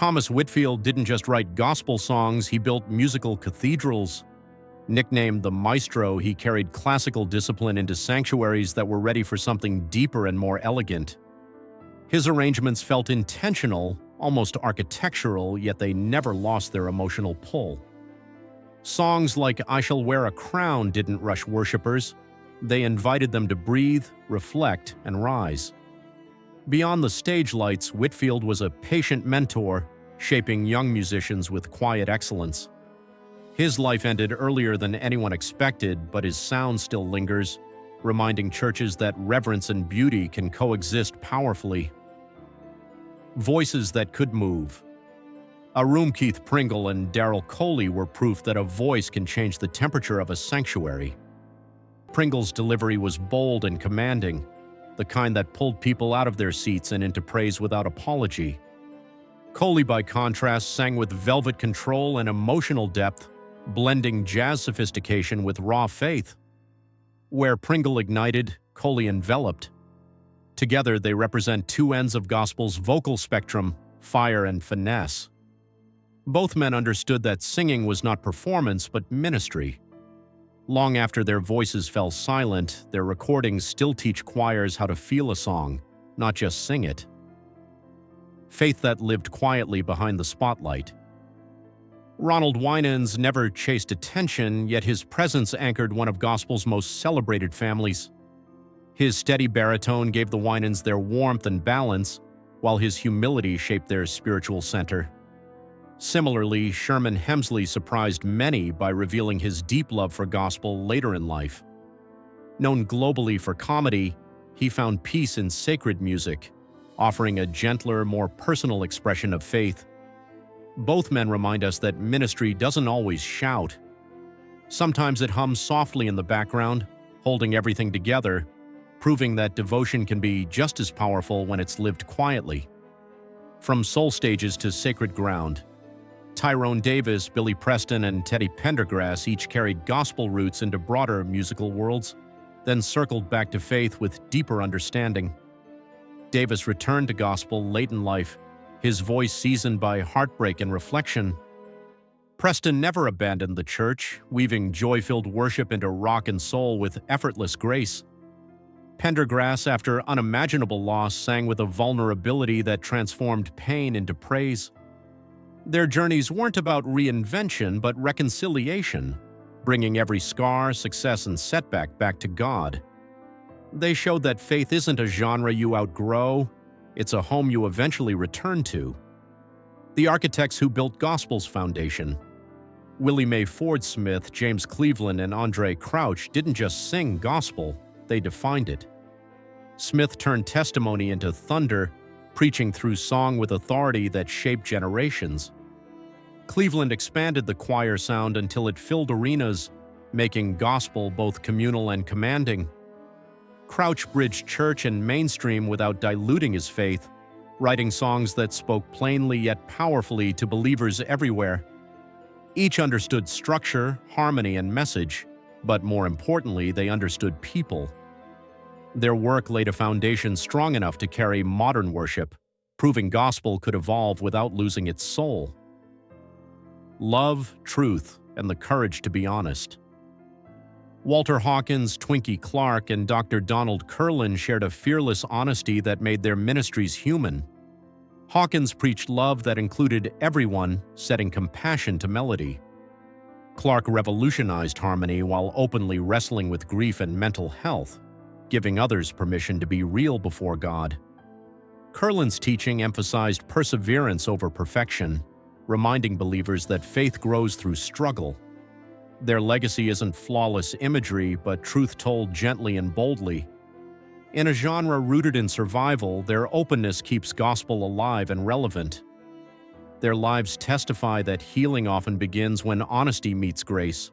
Thomas Whitfield didn't just write gospel songs, he built musical cathedrals. Nicknamed the Maestro, he carried classical discipline into sanctuaries that were ready for something deeper and more elegant. His arrangements felt intentional, almost architectural, yet they never lost their emotional pull. Songs like I Shall Wear a Crown didn't rush worshippers. They invited them to breathe, reflect, and rise. Beyond the stage lights, Whitfield was a patient mentor, shaping young musicians with quiet excellence. His life ended earlier than anyone expected, but his sound still lingers, reminding churches that reverence and beauty can coexist powerfully. Voices that could move. Keith Pringle and Daryl Coley were proof that a voice can change the temperature of a sanctuary. Pringle's delivery was bold and commanding, the kind that pulled people out of their seats and into praise without apology. Coley, by contrast, sang with velvet control and emotional depth, blending jazz sophistication with raw faith. Where Pringle ignited, Coley enveloped. Together, they represent two ends of gospel's vocal spectrum, fire and finesse. Both men understood that singing was not performance, but ministry. Long after their voices fell silent, their recordings still teach choirs how to feel a song, not just sing it. Faith that lived quietly behind the spotlight. Ronald Winans never chased attention, yet his presence anchored one of gospel's most celebrated families. His steady baritone gave the Winans their warmth and balance, while his humility shaped their spiritual center. Similarly, Sherman Hemsley surprised many by revealing his deep love for gospel later in life. Known globally for comedy, he found peace in sacred music, offering a gentler, more personal expression of faith. Both men remind us that ministry doesn't always shout. Sometimes it hums softly in the background, holding everything together, proving that devotion can be just as powerful when it's lived quietly. From soul stages to sacred ground, Tyrone Davis, Billy Preston, and Teddy Pendergrass each carried gospel roots into broader musical worlds, then circled back to faith with deeper understanding. Davis returned to gospel late in life, his voice seasoned by heartbreak and reflection. Preston never abandoned the church, weaving joy-filled worship into rock and soul with effortless grace. Pendergrass, after unimaginable loss, sang with a vulnerability that transformed pain into praise. Their journeys weren't about reinvention, but reconciliation, bringing every scar, success, and setback back to God. They showed that faith isn't a genre you outgrow, it's a home you eventually return to. The architects who built gospel's foundation, Willie Mae Ford Smith, James Cleveland, and Andre Crouch, didn't just sing gospel, they defined it. Smith turned testimony into thunder, preaching through song with authority that shaped generations. Cleveland expanded the choir sound until it filled arenas, making gospel both communal and commanding. Crouch bridged church and mainstream without diluting his faith, writing songs that spoke plainly yet powerfully to believers everywhere. Each understood structure, harmony, and message, but more importantly, they understood people. Their work laid a foundation strong enough to carry modern worship, proving gospel could evolve without losing its soul. Love, truth, and the courage to be honest. Walter Hawkins, Twinkie Clark, and Dr. Donald Curlin shared a fearless honesty that made their ministries human. Hawkins preached love that included everyone, setting compassion to melody. Clark revolutionized harmony while openly wrestling with grief and mental health, giving others permission to be real before God. Curlin's teaching emphasized perseverance over perfection, reminding believers that faith grows through struggle. Their legacy isn't flawless imagery, but truth told gently and boldly. In a genre rooted in survival, their openness keeps gospel alive and relevant. Their lives testify that healing often begins when honesty meets grace,